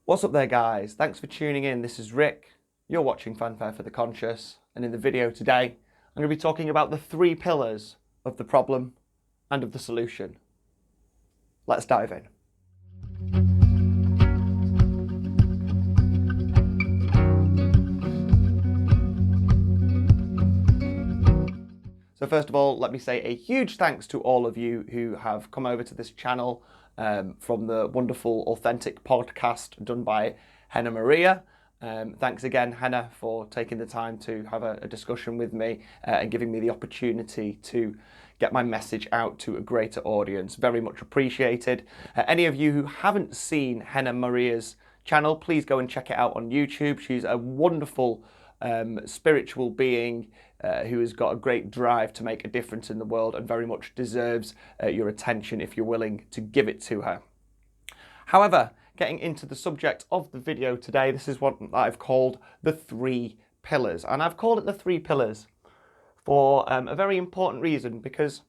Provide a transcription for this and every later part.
What's up there, guys? Thanks for tuning in. This is Rick. You're watching Fanfare for the Conscious, and in the video today I'm going to be talking about the three pillars of the problem and of the solution. Let's dive in. So first of all, let me say a huge thanks to all of you who have come over to this channel from the wonderful Authentic podcast done by Henna Maria. Thanks again, Henna, for taking the time to have a discussion with me and giving me the opportunity to get my message out to a greater audience. Very much appreciated. Any of you who haven't seen Henna Maria's channel, please go and check it out on YouTube. She's a wonderful spiritual being who has got a great drive to make a difference in the world and very much deserves your attention if you're willing to give it to her. However, getting into the subject of the video today, this is what I've called the three pillars. And I've called it the three pillars for a very important reason, because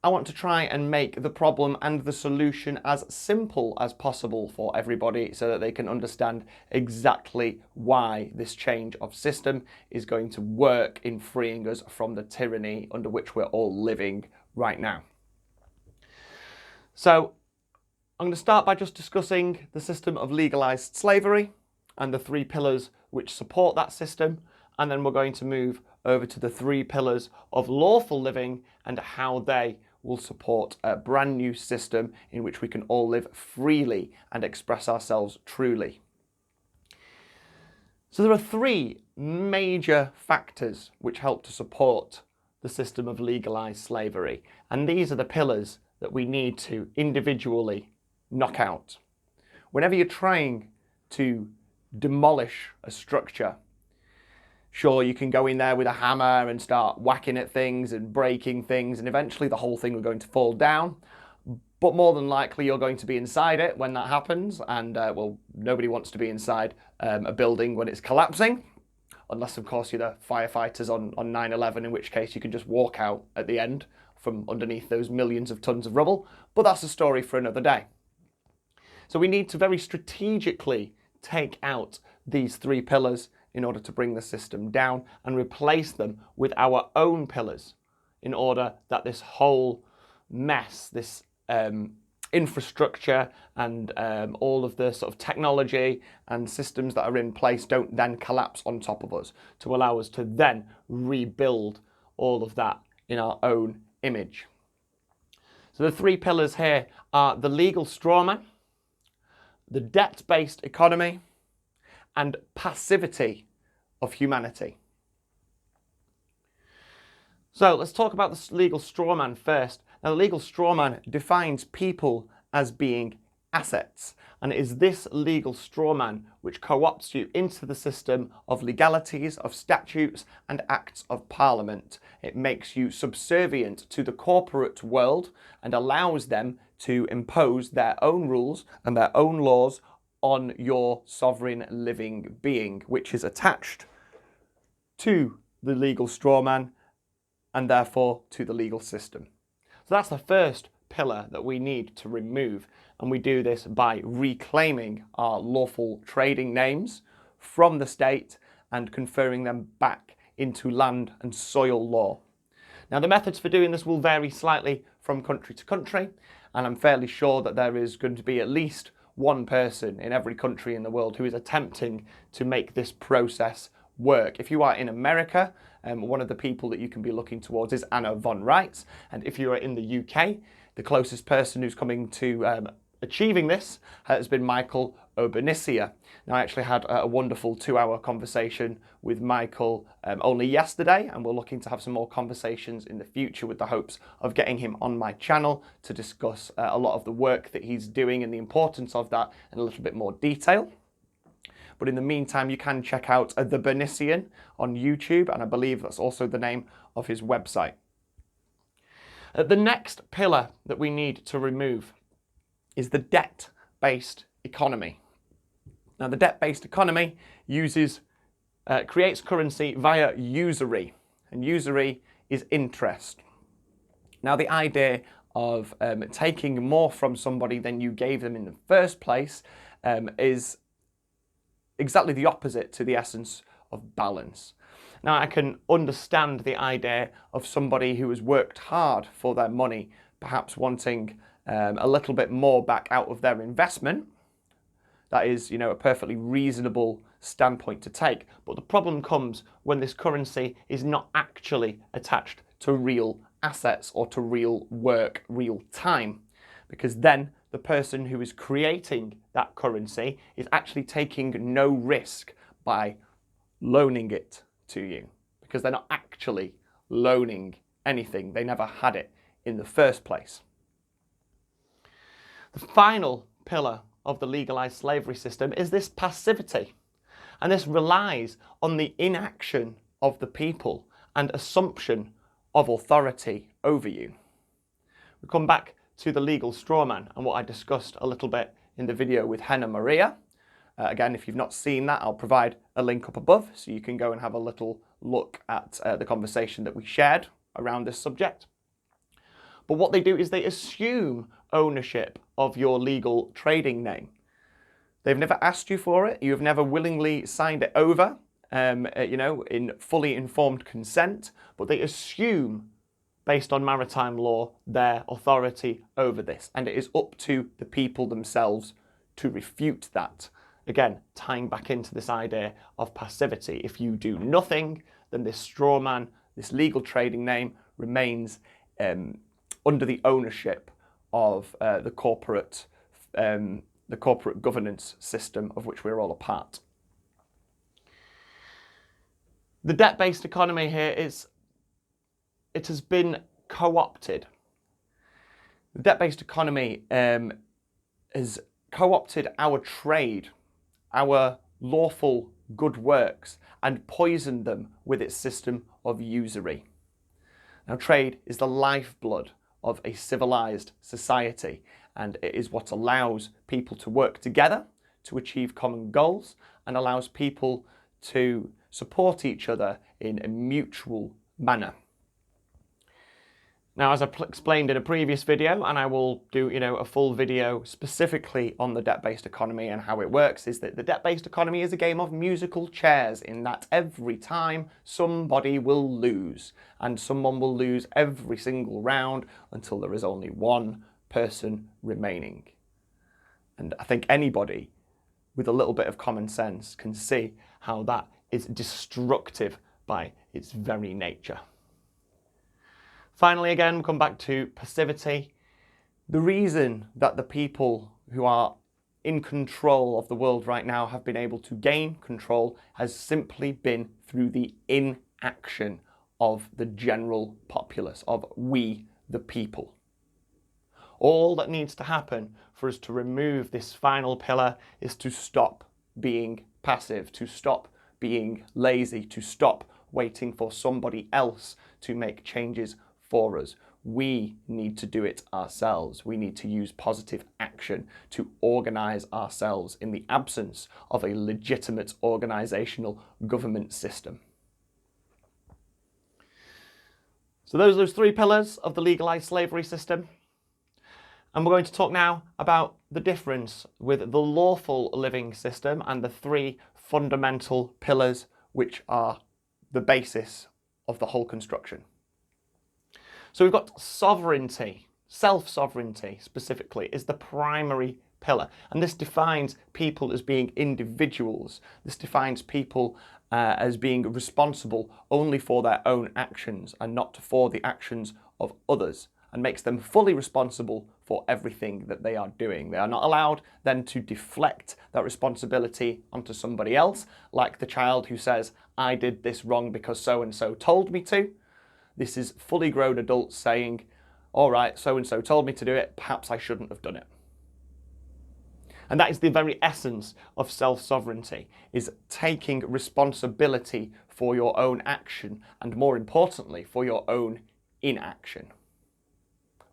I want to try and make the problem and the solution as simple as possible for everybody so that they can understand exactly why this change of system is going to work in freeing us from the tyranny under which we're all living right now. So I'm going to start by just discussing the system of legalized slavery and the three pillars which support that system, and then we're going to move over to the three pillars of lawful living and how they will support a brand new system in which we can all live freely and express ourselves truly. So there are three major factors which help to support the system of legalized slavery, and these are the pillars that we need to individually knock out. Whenever you're trying to demolish a structure, sure, you can go in there with a hammer and start whacking at things and breaking things, and eventually the whole thing will going to fall down. But more than likely, you're going to be inside it when that happens, and well, nobody wants to be inside a building when it's collapsing, unless, of course, you're the firefighters on 9/11, in which case you can just walk out at the end from underneath those millions of tons of rubble. But that's a story for another day. So we need to very strategically take out these three pillars in order to bring the system down and replace them with our own pillars in order that this whole mess, this infrastructure and all of the sort of technology and systems that are in place don't then collapse on top of us, to allow us to then rebuild all of that in our own image. So the three pillars here are the legal strawman, the debt-based economy, and passivity of humanity. So let's talk about the legal strawman first. Now, the legal strawman defines people as being assets, and it is this legal strawman which co-opts you into the system of legalities, of statutes and acts of parliament. It makes you subservient to the corporate world and allows them to impose their own rules and their own laws on your sovereign living being, which is attached to the legal strawman and therefore to the legal system. So that's the first pillar that we need to remove, and we do this by reclaiming our lawful trading names from the state and conferring them back into land and soil law. Now, the methods for doing this will vary slightly from country to country, and I'm fairly sure that there is going to be at least one person in every country in the world who is attempting to make this process work. If you are in America, one of the people that you can be looking towards is Anna von Reitz, and if you are in the UK, the closest person who's coming to achieving this has been Michael Obernicia. Now, I actually had a wonderful 2-hour conversation with Michael only yesterday, and we're looking to have some more conversations in the future with the hopes of getting him on my channel to discuss a lot of the work that he's doing and the importance of that in a little bit more detail. But in the meantime, you can check out The Bernician on YouTube, and I believe that's also the name of his website. The next pillar that we need to remove is the debt-based economy. Now, the debt-based economy creates currency via usury, and usury is interest. Now, the idea of taking more from somebody than you gave them in the first place is exactly the opposite to the essence of balance. Now, I can understand the idea of somebody who has worked hard for their money, perhaps wanting a little bit more back out of their investment. That is, a perfectly reasonable standpoint to take. But the problem comes when this currency is not actually attached to real assets or to real work, real time. Because then the person who is creating that currency is actually taking no risk by loaning it to you, because they're not actually loaning anything. They never had it in the first place. The final pillar of the legalized slavery system is this passivity. And this relies on the inaction of the people and assumption of authority over you. We come back to the legal strawman and what I discussed a little bit in the video with Hannah Maria. Again, if you've not seen that, I'll provide a link up above so you can go and have a little look at the conversation that we shared around this subject. But what they do is they assume ownership of your legal trading name. They've never asked you for it. You've never willingly signed it over, in fully informed consent, but they assume, based on maritime law, their authority over this. And it is up to the people themselves to refute that. Again, tying back into this idea of passivity. If you do nothing, then this straw man, this legal trading name, remains under the ownership of the corporate governance system of which we're all a part. The debt-based economy here it has been co-opted. The debt-based economy has co-opted our trade, our lawful good works, and poisoned them with its system of usury. Now, trade is the lifeblood of a civilized society, and it is what allows people to work together to achieve common goals and allows people to support each other in a mutual manner. Now, as I explained in a previous video, and I will do a full video specifically on the debt-based economy and how it works, is that the debt-based economy is a game of musical chairs, in that every time somebody will lose, and someone will lose every single round until there is only one person remaining. And I think anybody with a little bit of common sense can see how that is destructive by its very nature. Finally, again, we'll come back to passivity. The reason that the people who are in control of the world right now have been able to gain control has simply been through the inaction of the general populace, of we, the people. All that needs to happen for us to remove this final pillar is to stop being passive, to stop being lazy, to stop waiting for somebody else to make changes for us. We need to do it ourselves. We need to use positive action to organise ourselves in the absence of a legitimate organisational government system. So those are those three pillars of the legalised slavery system. And we're going to talk now about the difference with the lawful living system and the three fundamental pillars which are the basis of the whole construction. So we've got sovereignty, self-sovereignty specifically, is the primary pillar. And this defines people as being individuals. This defines people as being responsible only for their own actions and not for the actions of others, and makes them fully responsible for everything that they are doing. They are not allowed then to deflect that responsibility onto somebody else, like the child who says, I did this wrong because so-and-so told me to. This is fully grown adults saying, all right, so-and-so told me to do it, perhaps I shouldn't have done it. And that is the very essence of self-sovereignty, is taking responsibility for your own action and, more importantly, for your own inaction.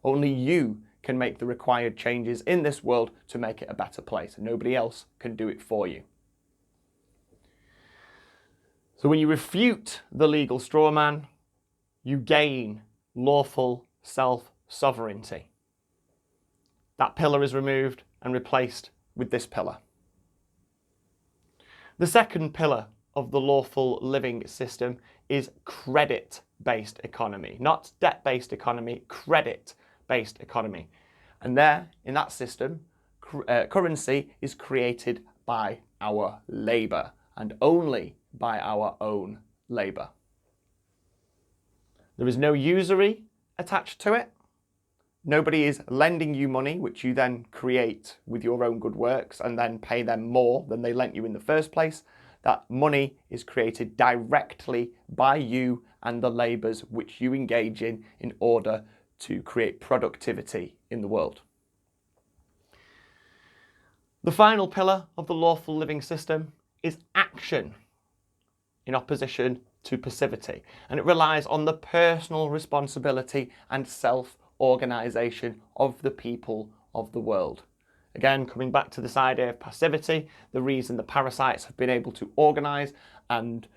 Only you can make the required changes in this world to make it a better place. Nobody else can do it for you. So when you refute the legal straw man, you gain lawful self-sovereignty. That pillar is removed and replaced with this pillar. The second pillar of the lawful living system is credit-based economy, not debt-based economy, credit-based economy. And there, in that system, currency is created by our labour and only by our own labour. There is no usury attached to it. Nobody is lending you money, which you then create with your own good works and then pay them more than they lent you in the first place. That money is created directly by you and the labours which you engage in order to create productivity in the world. The final pillar of the lawful living system is action, in opposition to passivity, and it relies on the personal responsibility and self-organisation of the people of the world. Again, coming back to this idea of passivity, the reason the parasites have been able to organise and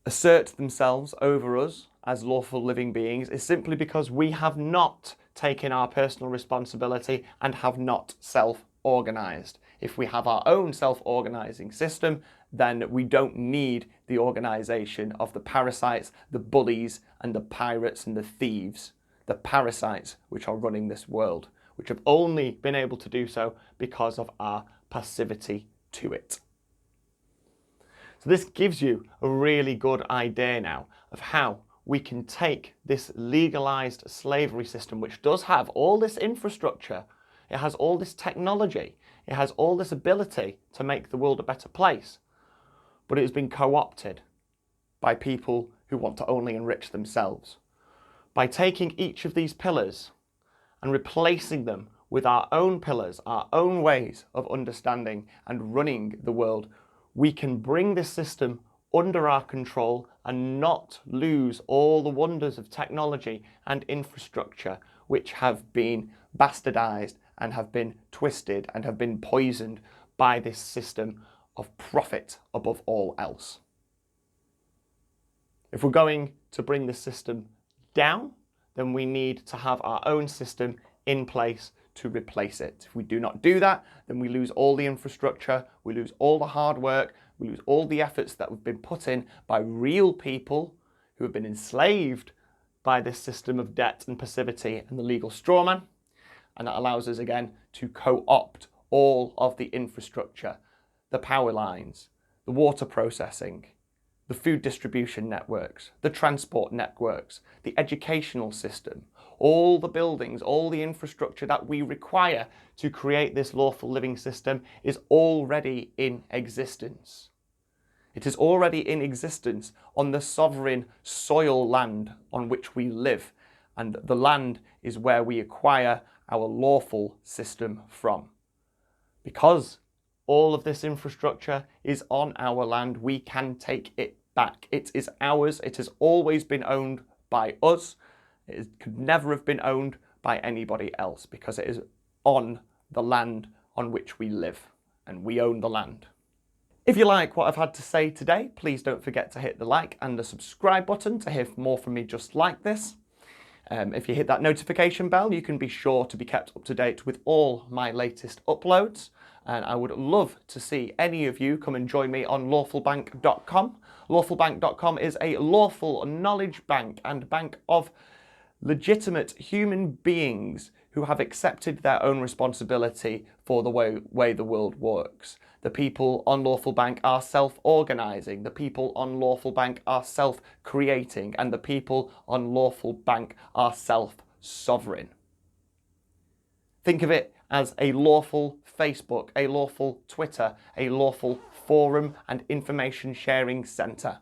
assert themselves over us as lawful living beings is simply because we have not taken our personal responsibility and have not self-organised. If we have our own self-organising system, then we don't need the organisation of the parasites, the bullies and the pirates and the thieves, the parasites which are running this world, which have only been able to do so because of our passivity to it. So this gives you a really good idea now of how we can take this legalised slavery system, which does have all this infrastructure, it has all this technology, it has all this ability to make the world a better place, but it has been co-opted by people who want to only enrich themselves. By taking each of these pillars and replacing them with our own pillars, our own ways of understanding and running the world, we can bring this system under our control and not lose all the wonders of technology and infrastructure which have been bastardized and have been twisted and have been poisoned by this system of profit above all else. If we're going to bring the system down, then we need to have our own system in place to replace it. If we do not do that, then we lose all the infrastructure, we lose all the hard work, we lose all the efforts that have been put in by real people who have been enslaved by this system of debt and passivity and the legal strawman. And that allows us again to co-opt all of the infrastructure, the power lines, the water processing, the food distribution networks, the transport networks, the educational system, all the buildings, all the infrastructure that we require to create this lawful living system is already in existence. It is already in existence on the sovereign soil land on which we live, and the land is where we acquire our lawful system from. Because all of this infrastructure is on our land, we can take it back. It is ours. It has always been owned by us. It could never have been owned by anybody else because it is on the land on which we live and we own the land. If you like what I've had to say today, please don't forget to hit the like and the subscribe button to hear more from me just like this. If you hit that notification bell, you can be sure to be kept up to date with all my latest uploads. And I would love to see any of you come and join me on lawfulbank.com. Lawfulbank.com is a lawful knowledge bank and bank of legitimate human beings who have accepted their own responsibility for the way the world works. The people on Lawful Bank are self-organising, the people on Lawful Bank are self-creating, and the people on Lawful Bank are self-sovereign. Think of it as a lawful Facebook, a lawful Twitter, a lawful forum and information sharing centre.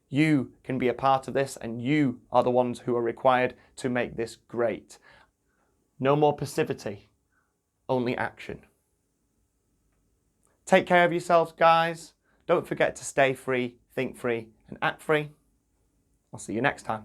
You can be a part of this and you are the ones who are required to make this great. No more passivity, only action. Take care of yourselves, guys. Don't forget to stay free, think free, and act free. I'll see you next time.